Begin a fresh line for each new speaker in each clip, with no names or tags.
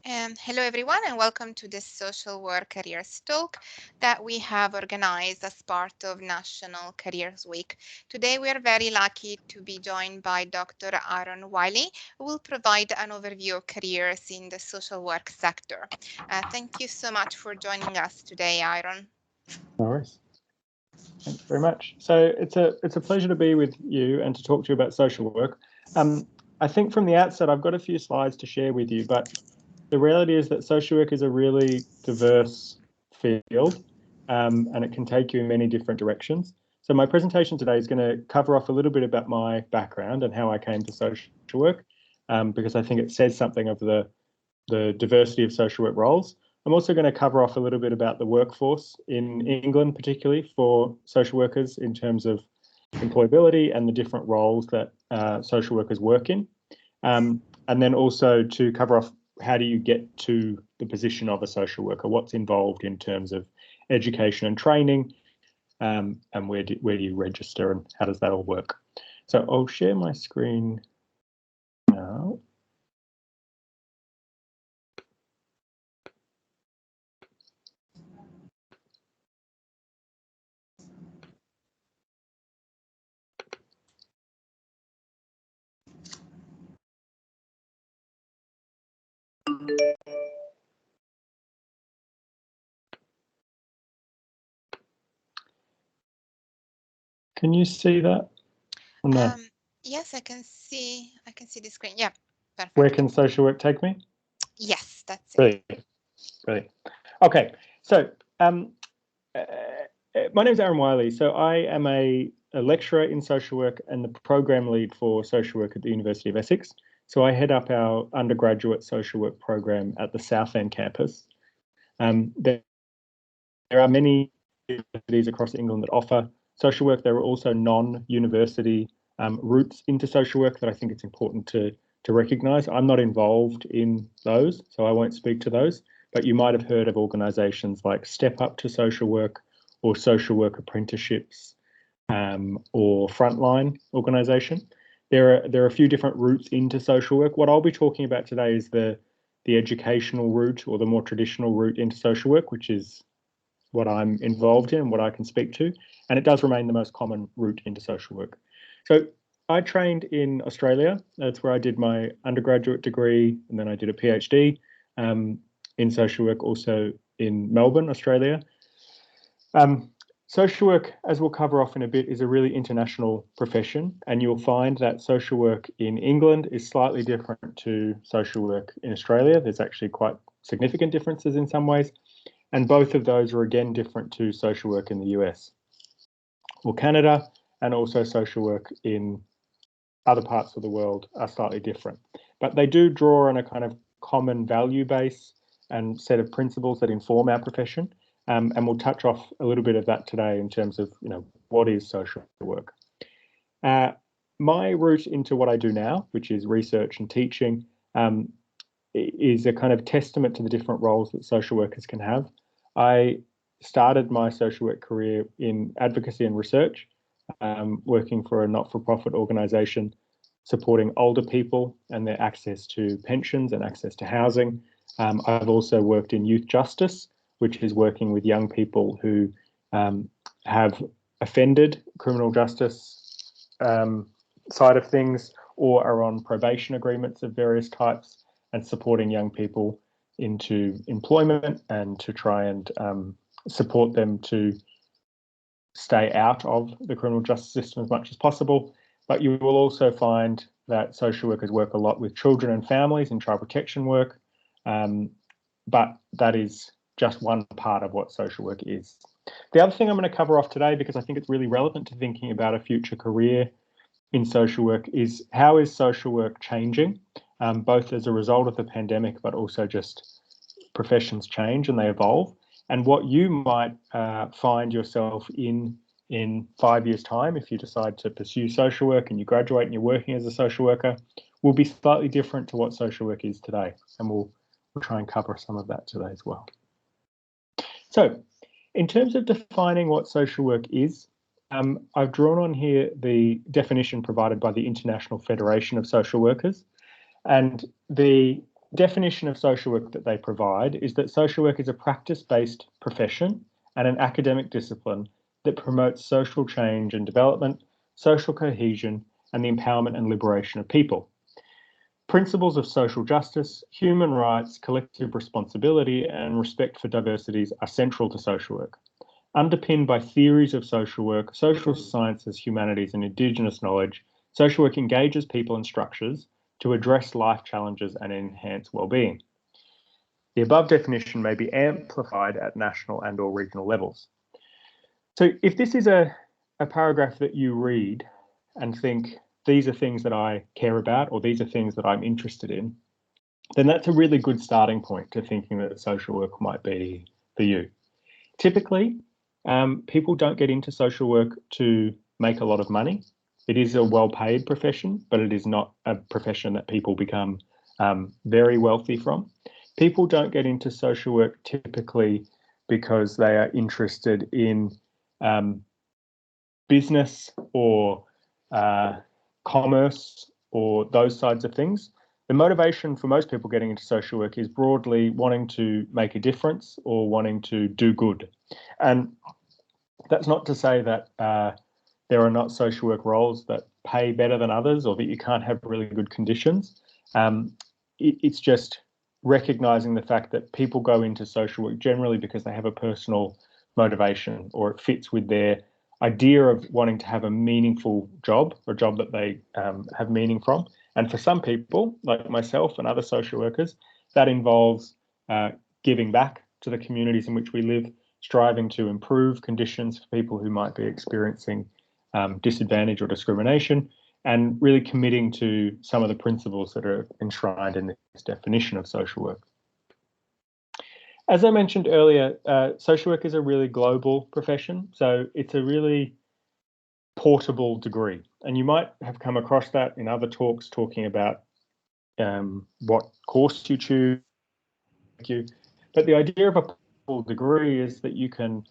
Hello everyone and welcome to this Social Work Careers Talk that we have organized as part of National Careers Week. Today we are very lucky to be joined by Dr. Aaron Wiley, who will provide an overview of careers in the social work sector. Thank you so much for joining us today, Aaron.
No worries. Thanks very much. So it's a pleasure to be with you and to talk to you about social work. I think from the outset, I've got a few slides to share with you, but the reality is that social work is a really diverse field, and it can take you in many different directions. So my presentation today is going to cover off a little bit about my background and how I came to social work, because I think it says something of the diversity of social work roles. I'm also going to cover off a little bit about the workforce in England, particularly for social workers in terms of employability and the different roles that social workers work in. And then also to cover off how do you get to the position of a social worker, what's involved in terms of education and training, and where do you register and how does that all work. So I'll share my screen now. Can you see that? No.
Yes, I can see the screen. Yeah, perfect.
Where can social work take me?
Yes, that's it.
Brilliant. Brilliant. Okay, so my name is Aaron Wiley. So I am a lecturer in social work and the program lead for social work at the University of Essex. So I head up our undergraduate social work program at the Southend campus. There are many universities across England that offer social work. There are also non-university routes into social work that I think it's important to recognise. I'm not involved in those, so I won't speak to those. But you might have heard of organisations like Step Up to Social Work or social work apprenticeships or Frontline organisation. There are a few different routes into social work. What I'll be talking about today is the educational route or the more traditional route into social work, which is what I'm involved in and what I can speak to. And it does remain the most common route into social work. So I trained in Australia. That's where I did my undergraduate degree, and then I did a PhD in social work, also in Melbourne, Australia. Social work, as we'll cover off in a bit, is a really international profession, and you'll find that social work in England is slightly different to social work in Australia. There's actually quite significant differences in some ways, and both of those are again different to social work in the US or Canada, and also social work in other parts of the world are slightly different. But they do draw on a kind of common value base and set of principles that inform our profession. And we'll touch off a little bit of that today in terms of, what is social work. My route into what I do now, which is research and teaching, is a kind of testament to the different roles that social workers can have. I started my social work career in advocacy and research, working for a not-for-profit organisation supporting older people and their access to pensions and access to housing. I've also worked in youth justice, which is working with young people who have offended criminal justice side of things or are on probation agreements of various types, and supporting young people into employment and to try and support them to stay out of the criminal justice system as much as possible. But you will also find that social workers work a lot with children and families in child protection work, but that is just one part of what social work is. The other thing I'm going to cover off today, because I think it's really relevant to thinking about a future career in social work, is how is social work changing, both as a result of the pandemic, but also just professions change and they evolve, and what you might find yourself in 5 years' time if you decide to pursue social work and you graduate and you're working as a social worker will be slightly different to what social work is today, and we'll try and cover some of that today as well. So in terms of defining what social work is, I've drawn on here the definition provided by the International Federation of Social Workers, and the definition of social work that they provide is that social work is a practice-based profession and an academic discipline that promotes social change and development, social cohesion, and the empowerment and liberation of people. Principles of social justice, human rights, collective responsibility, and respect for diversities are central to social work. Underpinned by theories of social work, social sciences, humanities, and Indigenous knowledge, social work engages people and structures to address life challenges and enhance well-being. The above definition may be amplified at national and or regional levels. So if this is a paragraph that you read and think, these are things that I care about, or these are things that I'm interested in, then that's a really good starting point to thinking that social work might be for you. Typically, people don't get into social work to make a lot of money. It is a well-paid profession, but it is not a profession that people become very wealthy from. People don't get into social work typically because they are interested in business or commerce or those sides of things. The motivation for most people getting into social work is broadly wanting to make a difference or wanting to do good. And that's not to say that there are not social work roles that pay better than others or that you can't have really good conditions. It's just recognizing the fact that people go into social work generally because they have a personal motivation or it fits with their idea of wanting to have a meaningful job, or a job that they have meaning from. And for some people, like myself and other social workers, that involves giving back to the communities in which we live, striving to improve conditions for people who might be experiencing disadvantage or discrimination, and really committing to some of the principles that are enshrined in this definition of social work. As I mentioned earlier, social work is a really global profession, so it's a really portable degree. And you might have come across that in other talks talking about what course you choose. But the idea of a portable degree is that you can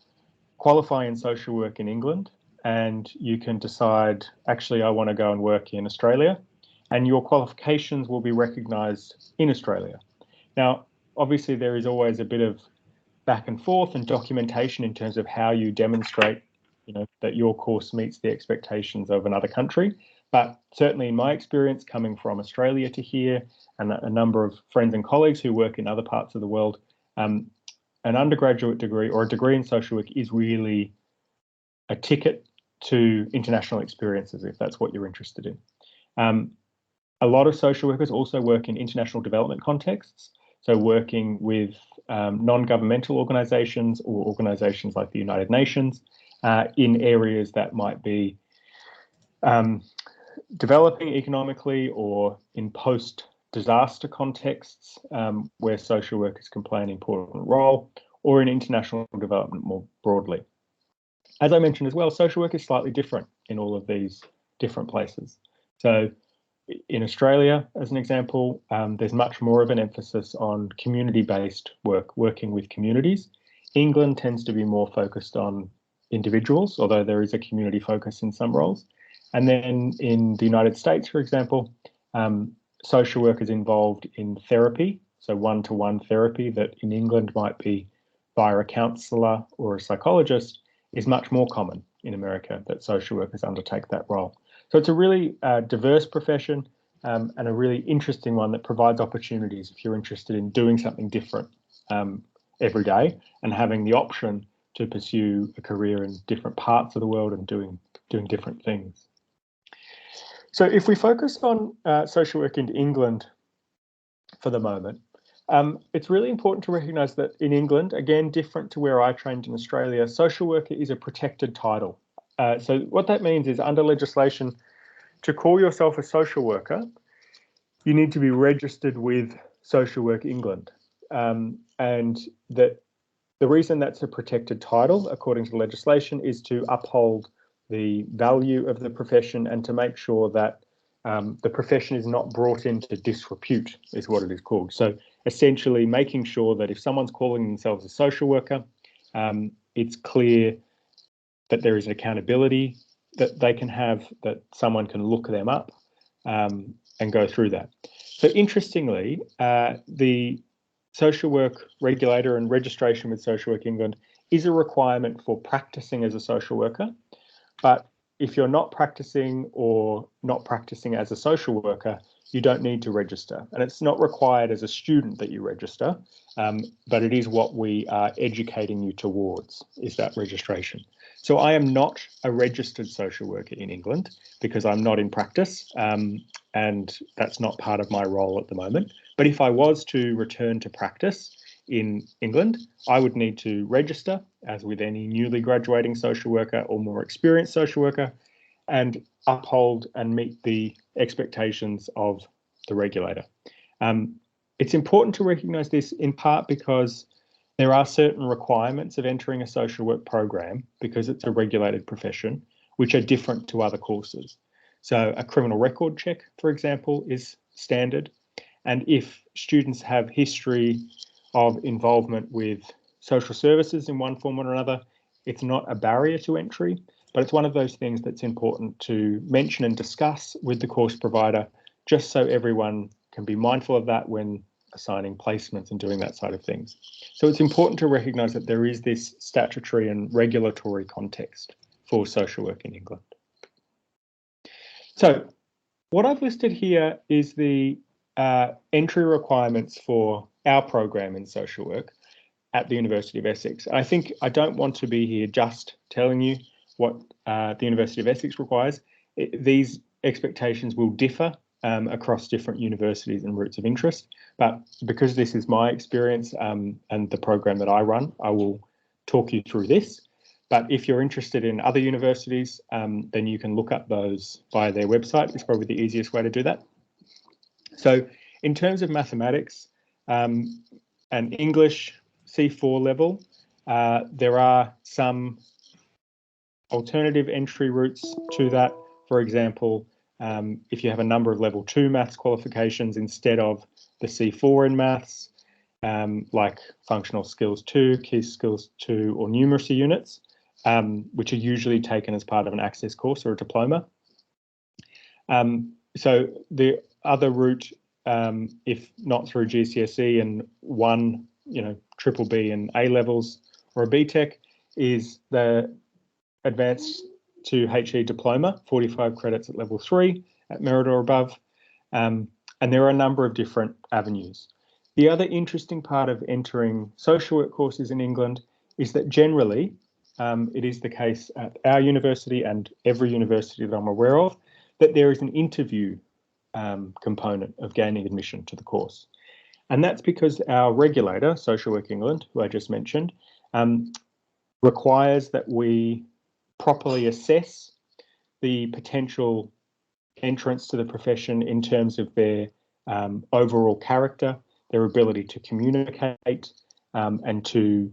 qualify in social work in England and you can decide, actually, I want to go and work in Australia, and your qualifications will be recognised in Australia. Now, obviously, there is always a bit of back and forth and documentation in terms of how you demonstrate, that your course meets the expectations of another country. But certainly in my experience, coming from Australia to here, and a number of friends and colleagues who work in other parts of the world, an undergraduate degree or a degree in social work is really a ticket to international experiences, if that's what you're interested in. A lot of social workers also work in international development contexts, so working with non-governmental organisations or organisations like the United Nations in areas that might be developing economically or in post-disaster contexts where social workers can play an important role, or in international development more broadly. As I mentioned as well, social work is slightly different in all of these different places. So in Australia, as an example, there's much more of an emphasis on community-based work, working with communities. England tends to be more focused on individuals, although there is a community focus in some roles. And then in the United States, for example, social work is involved in therapy, so one-to-one therapy that in England might be via a counsellor or a psychologist, is much more common in America that social workers undertake that role. So it's a really diverse profession and a really interesting one that provides opportunities if you're interested in doing something different every day and having the option to pursue a career in different parts of the world and doing different things. So if we focus on social work in England for the moment, it's really important to recognise that in England, again, different to where I trained in Australia, social worker is a protected title. So what that means is under legislation, to call yourself a social worker, you need to be registered with Social Work England. And that the reason that's a protected title, according to the legislation, is to uphold the value of the profession and to make sure that the profession is not brought into disrepute, is what it is called. So essentially making sure that if someone's calling themselves a social worker, it's clear that there is an accountability that they can have, that someone can look them up, go through that. So interestingly, the social work regulator and registration with Social Work England is a requirement for practicing as a social worker. But if you're not practicing or not practicing as a social worker, you don't need to register. And it's not required as a student that you register, but it is what we are educating you towards, is that registration. So I am not a registered social worker in England because I'm not in practice, and that's not part of my role at the moment. But if I was to return to practice in England, I would need to register, as with any newly graduating social worker or more experienced social worker, and uphold and meet the expectations of the regulator. It's important to recognise this in part because there are certain requirements of entering a social work program, because it's a regulated profession, which are different to other courses. So a criminal record check, for example, is standard. And if students have history of involvement with social services in one form or another, it's not a barrier to entry, but it's one of those things that's important to mention and discuss with the course provider, just so everyone can be mindful of that when assigning placements and doing that side of things. So it's important to recognise that there is this statutory and regulatory context for social work in England. So what I've listed here is the entry requirements for our program in social work at the University of Essex. I think I don't want to be here just telling you what the University of Essex requires. These expectations will differ across different universities and routes of interest, but because this is my experience and the program that I run, I will talk you through this. But if you're interested in other universities, then you can look up those via their website. It's probably the easiest way to do that. So in terms of mathematics and English C4 level, there are some alternative entry routes to that. For example, if you have a number of level 2 maths qualifications instead of the C4 in maths, like functional skills 2, key skills 2, or numeracy units, which are usually taken as part of an access course or a diploma. So the other route, if not through GCSE and one, triple B and A levels or a BTEC, is the advanced to HE diploma, 45 credits at level 3 at merit or above. And there are a number of different avenues. The other interesting part of entering social work courses in England is that generally, it is the case at our university and every university that I'm aware of, that there is an interview component of gaining admission to the course. And that's because our regulator, Social Work England, who I just mentioned, requires that we properly assess the potential entrants to the profession in terms of their overall character, their ability to communicate and to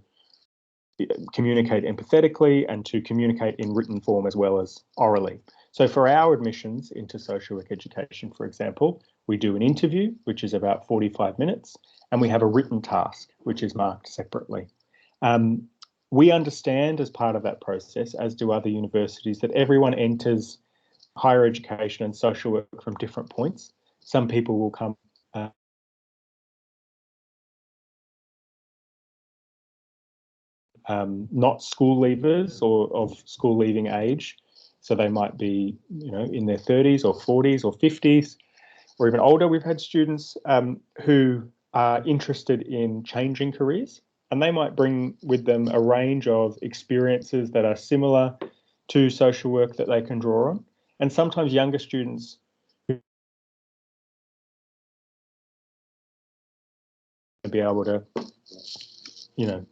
communicate empathetically and to communicate in written form as well as orally. So for our admissions into social work education, for example, we do an interview, which is about 45 minutes, and we have a written task, which is marked separately. We understand as part of that process, as do other universities, that everyone enters higher education and social work from different points. Some people will come not school leavers or of school leaving age. So they might be, in their 30s or 40s or 50s or even older. We've had students who are interested in changing careers, and they might bring with them a range of experiences that are similar to social work that they can draw on. And sometimes younger students who be able to,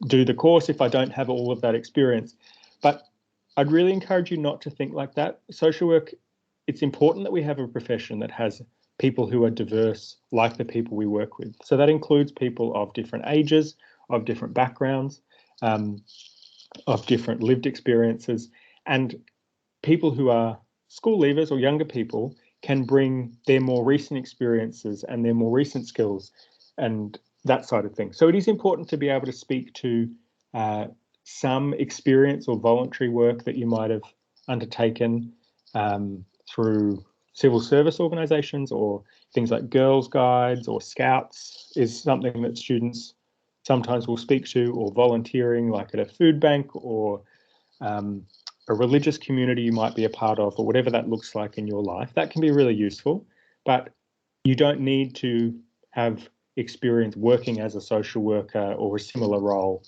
do the course if I don't have all of that experience. But I'd really encourage you not to think like that. Social work, it's important that we have a profession that has people who are diverse, like the people we work with. So that includes people of different ages, of different backgrounds, of different lived experiences, and people who are school leavers or younger people can bring their more recent experiences and their more recent skills and that side of things. So it is important to be able to speak to some experience or voluntary work that you might have undertaken through civil service organisations, or things like Girls Guides or Scouts is something that students sometimes will speak to, or volunteering like at a food bank, or a religious community you might be a part of, or whatever that looks like in your life. That can be really useful, but you don't need to have experience working as a social worker or a similar role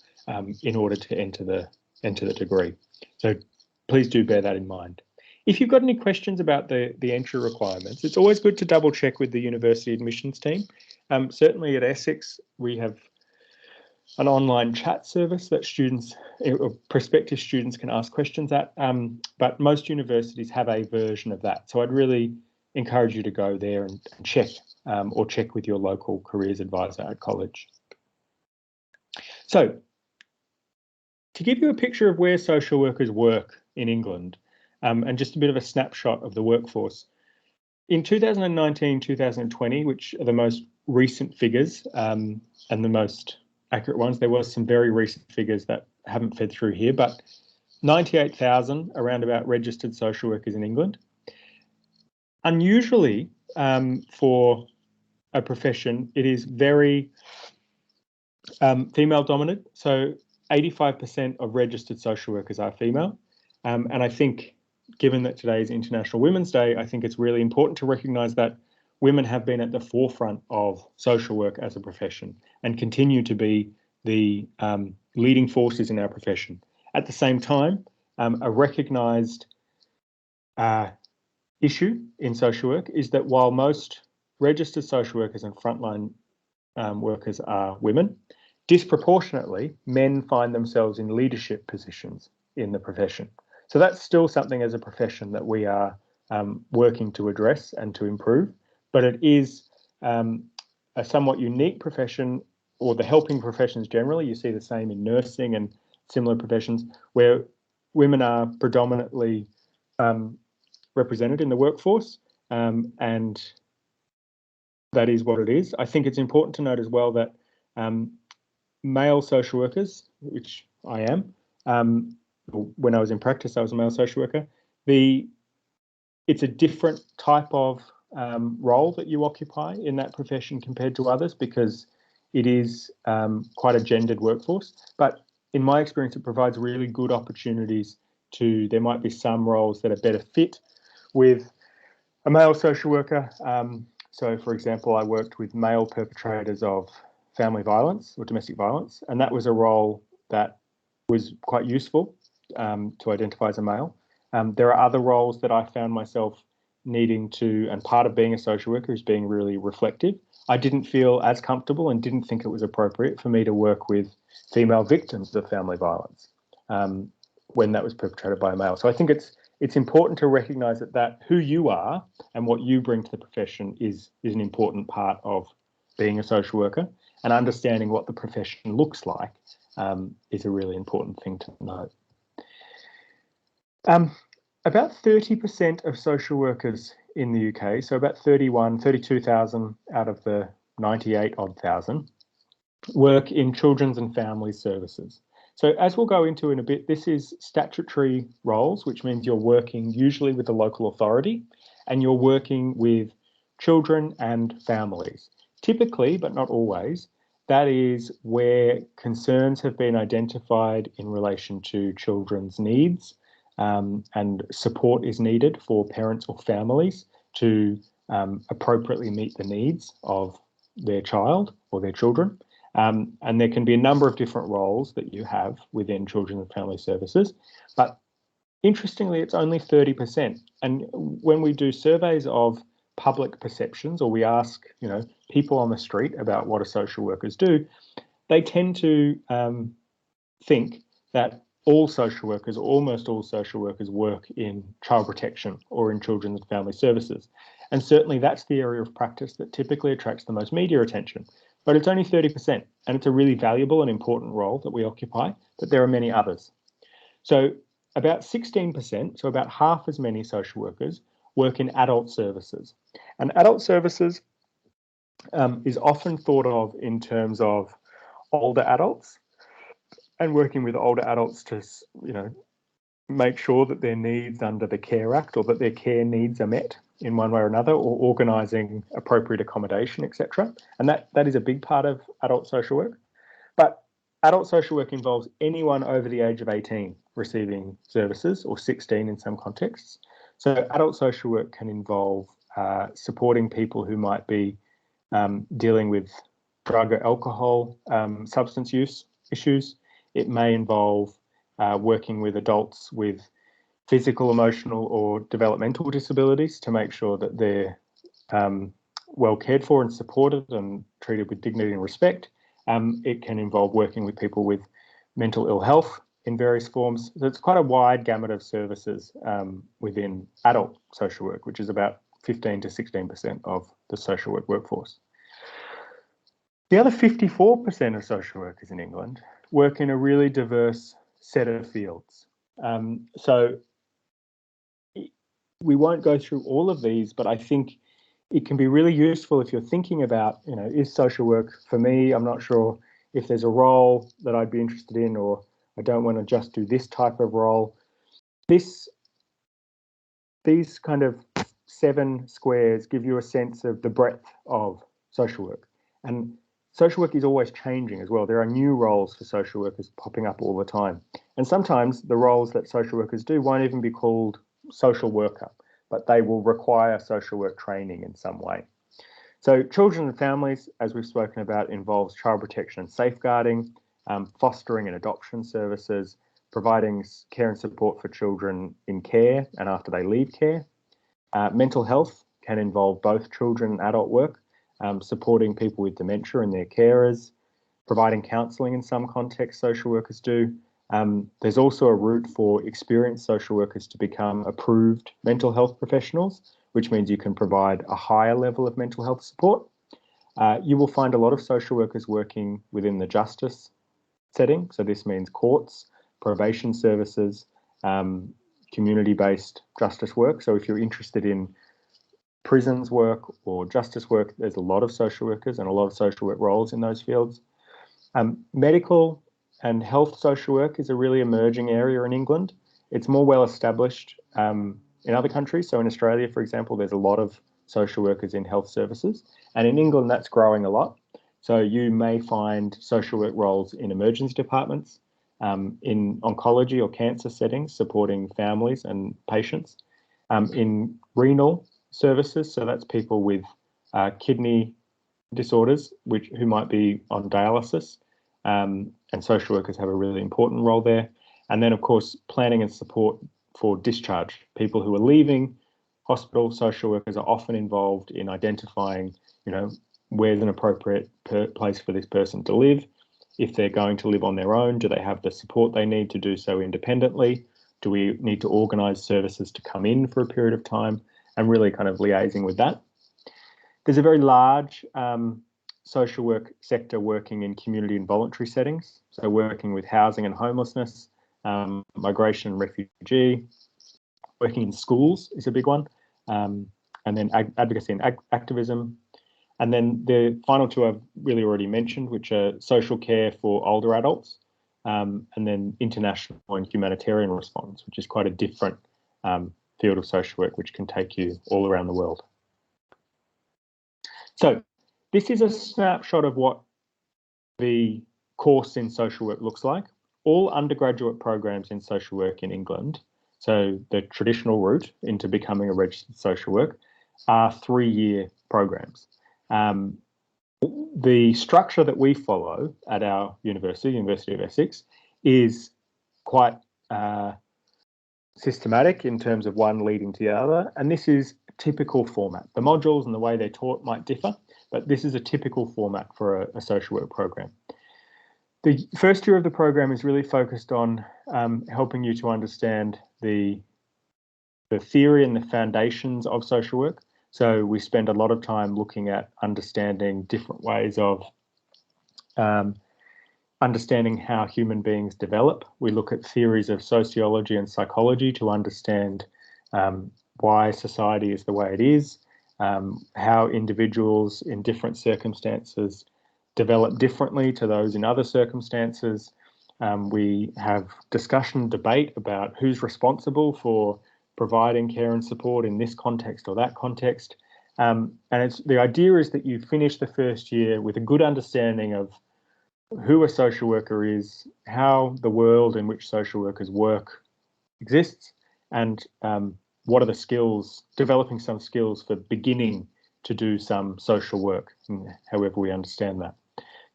in order to enter the degree. So please do bear that in mind. If you've got any questions about the entry requirements, it's always good to double check with the university admissions team. Certainly at Essex, we have an online chat service that students or prospective students can ask questions at, but most universities have a version of that. So I'd really encourage you to go there and check, or check with your local careers advisor at college. So to give you a picture of where social workers work in England, and just a bit of a snapshot of the workforce, in 2019, 2020, which are the most recent figures and the most accurate ones, there was some very recent figures that haven't fed through here, but 98,000 around about registered social workers in England. Unusually for a profession, it is very female dominant. So 85% of registered social workers are female. And I think, given that today is International Women's Day, I think it's really important to recognise that women have been at the forefront of social work as a profession and continue to be the leading forces in our profession. At the same time, a recognised issue in social work is that while most registered social workers and frontline workers are women, disproportionately, men find themselves in leadership positions in the profession. So that's still something as a profession that we are working to address and to improve, but it is a somewhat unique profession, or the helping professions generally. You see the same in nursing and similar professions where women are predominantly represented in the workforce, and that is what it is. I think it's important to note as well that male social workers, which I am, when I was in practice, I was a male social worker. It's a different type of role that you occupy in that profession compared to others, because it is quite a gendered workforce. But in my experience, it provides really good opportunities there might be some roles that are better fit with a male social worker. So, for example, I worked with male perpetrators of family violence or domestic violence, and that was a role that was quite useful to identify as a male. There are other roles that I found myself needing to, and part of being a social worker is being really reflective. I didn't feel as comfortable and didn't think it was appropriate for me to work with female victims of family violence when that was perpetrated by a male. So I think it's important to recognise that who you are and what you bring to the profession is an important part of being a social worker, and understanding what the profession looks like is a really important thing to note. About 30% of social workers in the UK, so about 32,000 out of the 98 odd thousand, work in children's and family services. So as we'll go into in a bit, this is statutory roles, which means you're working usually with the local authority and you're working with children and families. Typically, but not always, that is where concerns have been identified in relation to children's needs, and support is needed for parents or families to appropriately meet the needs of their child or their children. And there can be a number of different roles that you have within children and family services, but interestingly, it's only 30%. And when we do surveys of public perceptions, or we ask, people on the street about what do social workers do, they tend to think that all social workers, almost all social workers, work in child protection or in children's and family services. And certainly that's the area of practice that typically attracts the most media attention. But it's only 30%, and it's a really valuable and important role that we occupy, but there are many others. So about 16%, so about half as many social workers, work in adult services. And adult services is often thought of in terms of older adults, and working with older adults to, make sure that their needs under the Care Act, or that their care needs are met in one way or another, or organising appropriate accommodation, etc. And that is a big part of adult social work. But adult social work involves anyone over the age of 18 receiving services, or 16 in some contexts. So adult social work can involve supporting people who might be dealing with drug or alcohol substance use issues. It may involve working with adults with physical, emotional, or developmental disabilities to make sure that they're well cared for and supported and treated with dignity and respect. It can involve working with people with mental ill health in various forms. So it's quite a wide gamut of services within adult social work, which is about 15 to 16% of the social work workforce. The other 54% of social workers in England work in a really diverse set of fields. So we won't go through all of these, but I think it can be really useful if you're thinking about, is social work for me? I'm not sure if there's a role that I'd be interested in, or I don't want to just do this type of role. These kind of 7 squares give you a sense of the breadth of social work. And social work is always changing as well. There are new roles for social workers popping up all the time. And sometimes the roles that social workers do won't even be called social worker, but they will require social work training in some way. So children and families, as we've spoken about, involves child protection and safeguarding, fostering and adoption services, providing care and support for children in care and after they leave care. Mental health can involve both children and adult work, supporting people with dementia and their carers, providing counselling in some contexts social workers do. There's also a route for experienced social workers to become approved mental health professionals, which means you can provide a higher level of mental health support. You will find a lot of social workers working within the justice setting. So this means courts, probation services, community-based justice work. So if you're interested in prisons work or justice work, there's a lot of social workers and a lot of social work roles in those fields. Medical and health social work is a really emerging area in England. It's more well established in other countries. So in Australia, for example, there's a lot of social workers in health services. And in England, that's growing a lot. So you may find social work roles in emergency departments, in oncology or cancer settings, supporting families and patients, in renal services. So that's people with kidney disorders who might be on dialysis. And social workers have a really important role there. And then, of course, planning and support for discharge. People who are leaving hospital, social workers are often involved in identifying, where's an appropriate place for this person to live. If they're going to live on their own, do they have the support they need to do so independently? Do we need to organise services to come in for a period of time? And really kind of liaising with that. There's a very large social work sector working in community and voluntary settings. So working with housing and homelessness, migration and refugee, working in schools is a big one, and then advocacy and activism. And then the final 2 I've really already mentioned, which are social care for older adults, and then international and humanitarian response, which is quite a different field of social work, which can take you all around the world. So this is a snapshot of what the course in social work looks like. All undergraduate programs in social work in England, so the traditional route into becoming a registered social worker, are 3-year programs. The structure that we follow at our university, University of Essex, is quite systematic in terms of one leading to the other, and this is typical format. The modules and the way they're taught might differ, but this is a typical format for a social work program. The first year of the program is really focused on helping you to understand the theory and the foundations of social work. So we spend a lot of time looking at understanding different ways of understanding how human beings develop. We look at theories of sociology and psychology to understand why society is the way it is, how individuals in different circumstances develop differently to those in other circumstances. We have discussion, debate about who's responsible for providing care and support in this context or that context. And the idea is that you finish the first year with a good understanding of who a social worker is, how the world in which social workers work exists, and what are the skills, developing some skills for beginning to do some social work, however we understand that.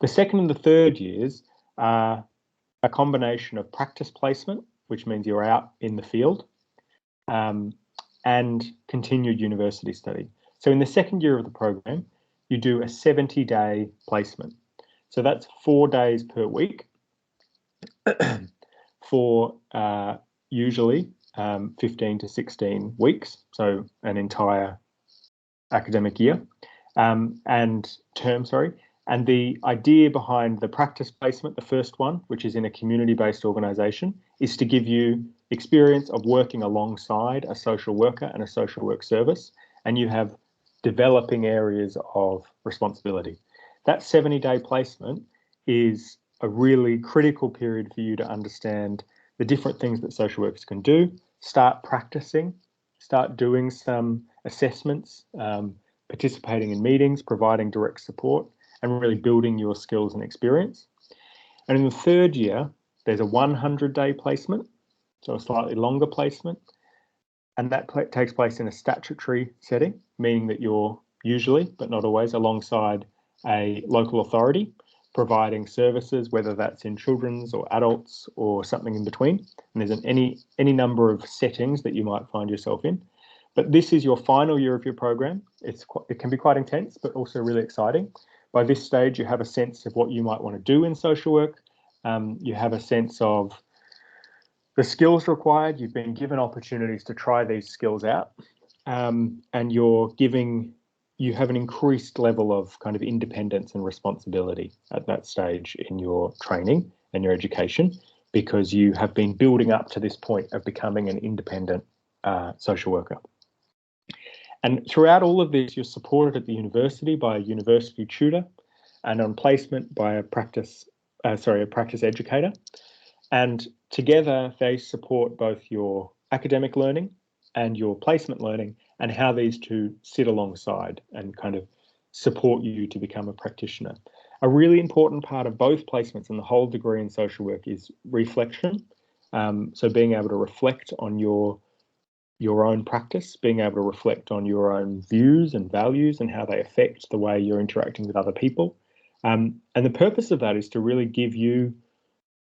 The second and the third years are a combination of practice placement, which means you're out in the field, and continued university study. So in the second year of the program, you do a 70-day placement. So that's 4 days per week for usually 15 to 16 weeks, so an entire academic year and term, sorry. And the idea behind the practice placement, the first one, which is in a community-based organisation, is to give you experience of working alongside a social worker and a social work service, and you have developing areas of responsibility. That 70-day placement is a really critical period for you to understand the different things that social workers can do, start practicing, start doing some assessments, participating in meetings, providing direct support, and really building your skills and experience. And in the third year, there's a 100-day placement, so a slightly longer placement, and that takes place in a statutory setting, meaning that you're usually, but not always, alongside a local authority, providing services, whether that's in children's or adults or something in between. And there's any number of settings that you might find yourself in. But this is your final year of your program. It can be quite intense, but also really exciting. By this stage, you have a sense of what you might want to do in social work. You have a sense of the skills required. You've been given opportunities to try these skills out, and you have an increased level of kind of independence and responsibility at that stage in your training and your education, because you have been building up to this point of becoming an independent social worker. And throughout all of this, you're supported at the university by a university tutor, and on placement by a practice educator. And together they support both your academic learning and your placement learning, and how these two sit alongside and kind of support you to become a practitioner. A really important part of both placements and the whole degree in social work is reflection. So being able to reflect on your own practice, being able to reflect on your own views and values and how they affect the way you're interacting with other people. And the purpose of that is to really give you,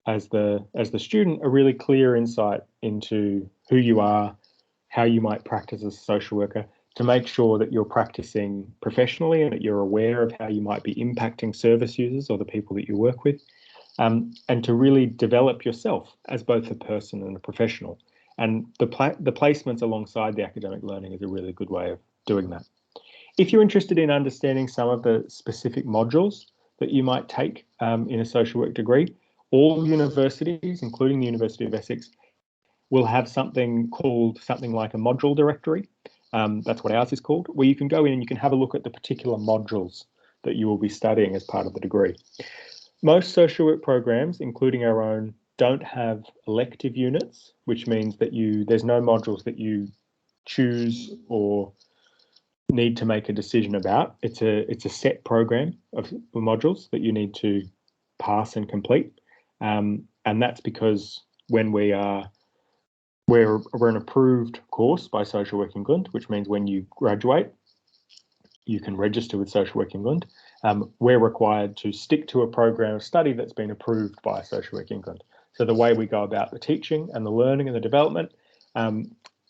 as the student, a really clear insight into who you are, how you might practice as a social worker, to make sure that you're practicing professionally and that you're aware of how you might be impacting service users or the people that you work with, and to really develop yourself as both a person and a professional. And the placements alongside the academic learning is a really good way of doing that. If you're interested in understanding some of the specific modules that you might take in a social work degree, all universities, including the University of Essex, will have something like a module directory. That's what ours is called, where you can go in and you can have a look at the particular modules that you will be studying as part of the degree. Most social work programs, including our own, don't have elective units, which means that there's no modules that you choose or need to make a decision about. It's a set program of modules that you need to pass and complete, and that's because when we're an approved course by Social Work England, which means when you graduate, you can register with Social Work England. We're required to stick to a program of study that's been approved by Social Work England. So the way we go about the teaching and the learning and the development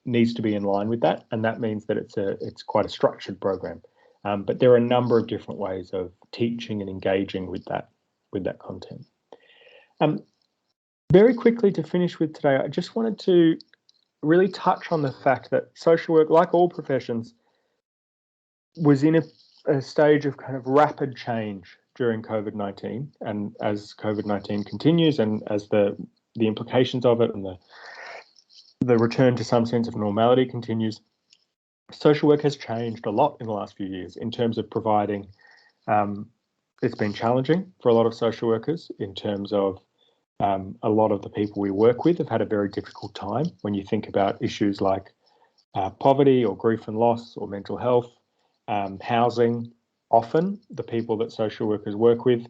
needs to be in line with that, and that means that it's quite a structured program. But there are a number of different ways of teaching and engaging with that content. Very quickly to finish with today, I just wanted to really touch on the fact that social work, like all professions, was in a stage of kind of rapid change during COVID-19, and as COVID-19 continues, and as the implications of it and the return to some sense of normality continues, social work has changed a lot in the last few years in terms of providing. It's been challenging for a lot of social workers in terms of A lot of the people we work with have had a very difficult time when you think about issues like poverty or grief and loss or mental health, housing. Often the people that social workers work with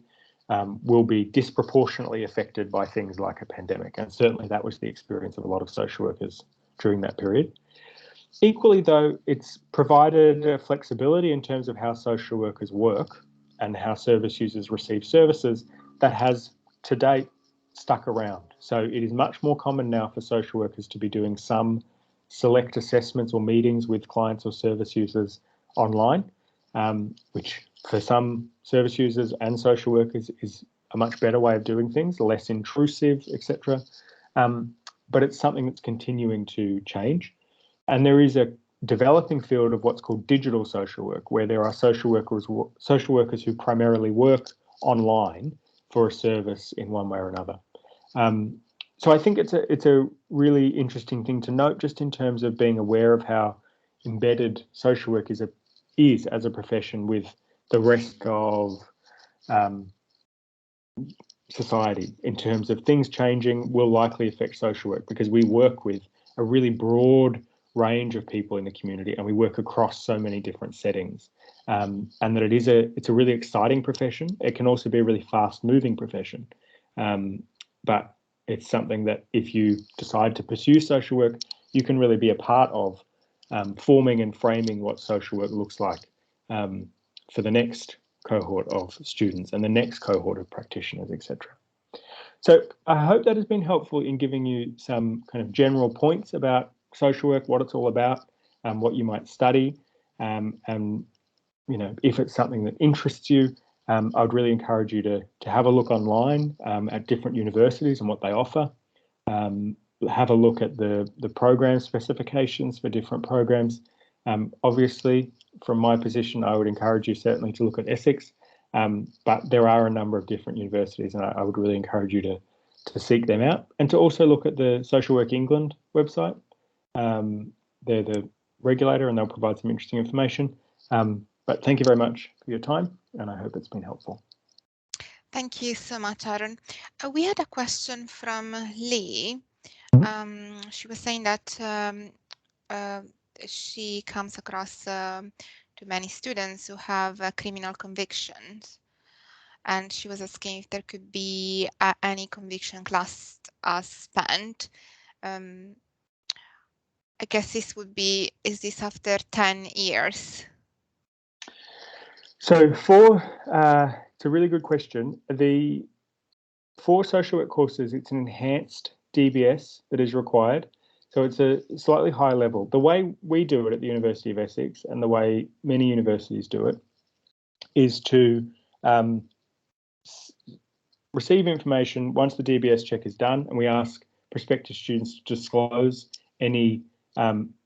will be disproportionately affected by things like a pandemic. And certainly that was the experience of a lot of social workers during that period. Equally, though, it's provided flexibility in terms of how social workers work and how service users receive services that has to date stuck around. So it is much more common now for social workers to be doing some select assessments or meetings with clients or service users online, which for some service users and social workers is a much better way of doing things, less intrusive, etc. But it's something that's continuing to change. And there is a developing field of what's called digital social work, where there are social workers who primarily work online for a service in one way or another. So I think it's a really interesting thing to note, just in terms of being aware of how embedded social work is as a profession with the rest of society, in terms of things changing will likely affect social work, because we work with a really broad range of people in the community and we work across so many different settings, and that it's a really exciting profession. It can also be a really fast moving profession, but it's something that if you decide to pursue social work, you can really be a part of forming and framing what social work looks like for the next cohort of students and the next cohort of practitioners, etc. So I hope that has been helpful in giving you some kind of general points about social work, what it's all about, what you might study, and if it's something that interests you, I would really encourage you to have a look online at different universities and what they offer. Have a look at the program specifications for different programs. Obviously, from my position, I would encourage you certainly to look at Essex, but there are a number of different universities, and I would really encourage you to seek them out, and to also look at the Social Work England website. They're the regulator and they'll provide some interesting information. But thank you very much for your time, and I hope it's been helpful.
Thank you so much, Aaron. We had a question from Lee. She was saying that she comes across too many students who have criminal convictions, and she was asking if there could be any conviction classed as spent. I guess this would be, is this after 10 years?
So it's a really good question. For social work courses, it's an enhanced DBS that is required. So it's a slightly higher level. The way we do it at the University of Essex, and the way many universities do it, is to receive information once the DBS check is done, and we ask prospective students to disclose any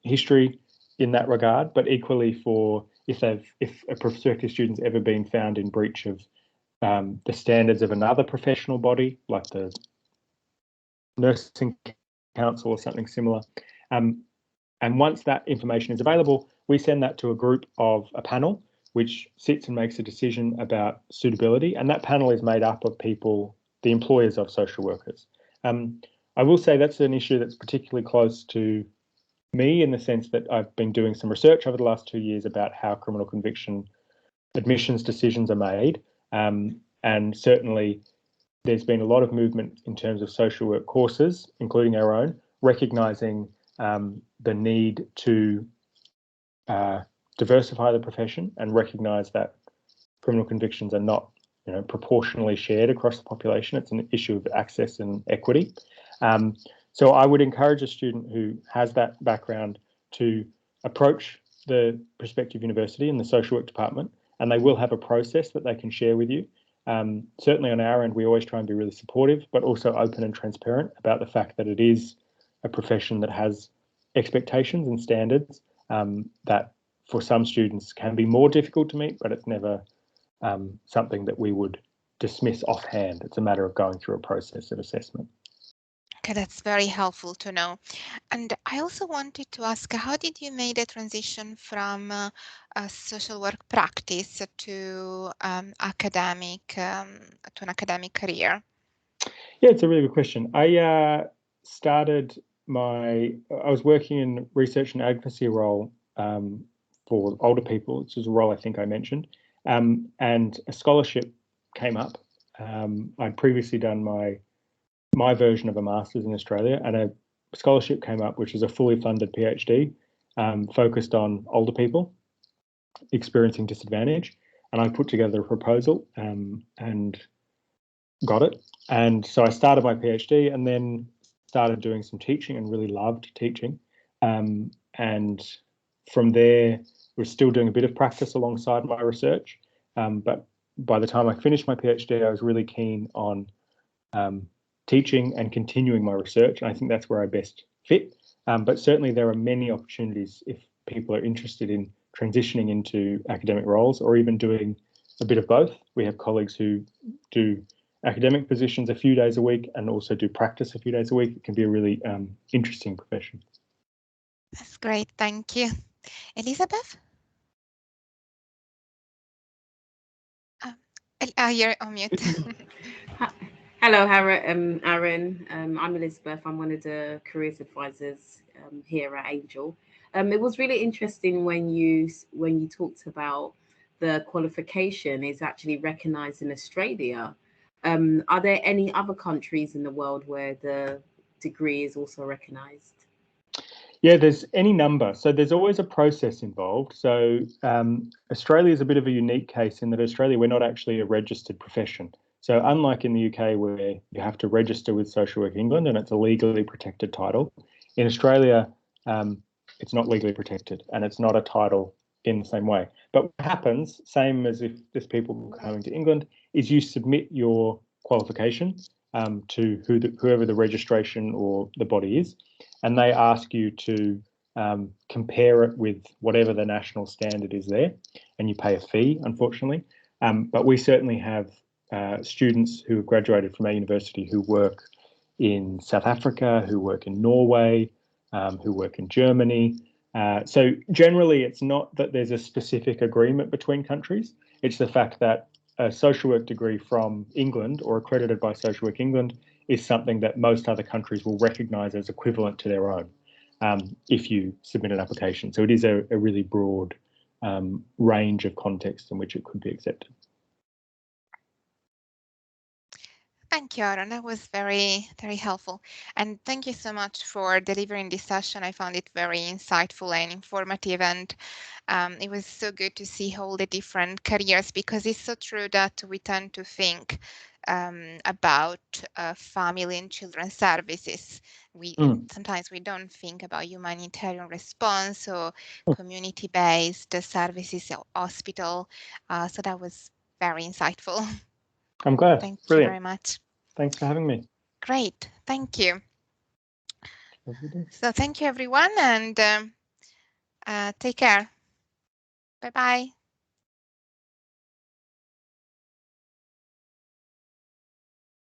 history in that regard. But equally, for if a prospective student's ever been found in breach of the standards of another professional body, like the nursing council or something similar, and once that information is available, we send that to a group of a panel which sits and makes a decision about suitability, and that panel is made up of people, the employers of social workers. I will say that's an issue that's particularly close to me, in the sense that I've been doing some research over the last 2 years about how criminal conviction admissions decisions are made, and certainly there's been a lot of movement in terms of social work courses, including our own, recognising the need to diversify the profession and recognise that criminal convictions are not, proportionally shared across the population. It's an issue of access and equity. So I would encourage a student who has that background to approach the prospective university and the social work department, and they will have a process that they can share with you. Certainly on our end, we always try and be really supportive, but also open and transparent about the fact that it is a profession that has expectations and standards that for some students can be more difficult to meet, but it's never something that we would dismiss offhand. It's a matter of going through a process of assessment.
Okay, that's very helpful to know. And I also wanted to ask, how did you make the transition from a social work practice to an academic career?
Yeah, it's a really good question. I was working in research and advocacy role for older people, which is a role I think I mentioned, and a scholarship came up. I'd previously done my version of a master's in Australia, and a scholarship came up, which is a fully funded PhD focused on older people experiencing disadvantage. And I put together a proposal and got it. And so I started my PhD and then started doing some teaching and really loved teaching. And from there, was still doing a bit of practice alongside my research. But by the time I finished my PhD, I was really keen on teaching and continuing my research. And I think that's where I best fit. But certainly there are many opportunities if people are interested in transitioning into academic roles or even doing a bit of both. We have colleagues who do academic positions a few days a week and also do practice a few days a week. It can be a really interesting profession.
That's great. Thank you. Elizabeth? You're on mute.
Hello, Aaron. I'm Elizabeth. I'm one of the careers advisors here at Angel. It was really interesting when you talked about the qualification is actually recognised in Australia. Are there any other countries in the world where the degree is also recognised?
Yeah, there's any number. So there's always a process involved. So Australia is a bit of a unique case in that Australia, we're not actually a registered profession. So unlike in the UK where you have to register with Social Work England and it's a legally protected title, in Australia, it's not legally protected and it's not a title in the same way. But what happens, same as if there's people coming to England, is you submit your qualification to whoever the registration or the body is, and they ask you to compare it with whatever the national standard is there, and you pay a fee, unfortunately. But we certainly have students who have graduated from our university who work in South Africa, who work in Norway, who work in Germany. So generally, it's not that there's a specific agreement between countries. It's the fact that a social work degree from England or accredited by Social Work England is something that most other countries will recognise as equivalent to their own if you submit an application. So it is a really broad range of contexts in which it could be accepted.
Thank you, Aaron. That was very, very helpful. And thank you so much for delivering this session. I found it very insightful and informative. And it was so good to see all the different careers, because it's so true that we tend to think about family and children's services. Sometimes we don't think about humanitarian response or community-based services or hospital. So that was very insightful.
I'm glad.
Thank
Brilliant.
you very much.
Thanks for having me.
Great. Thank you. So thank you, everyone, and take care. Bye-bye.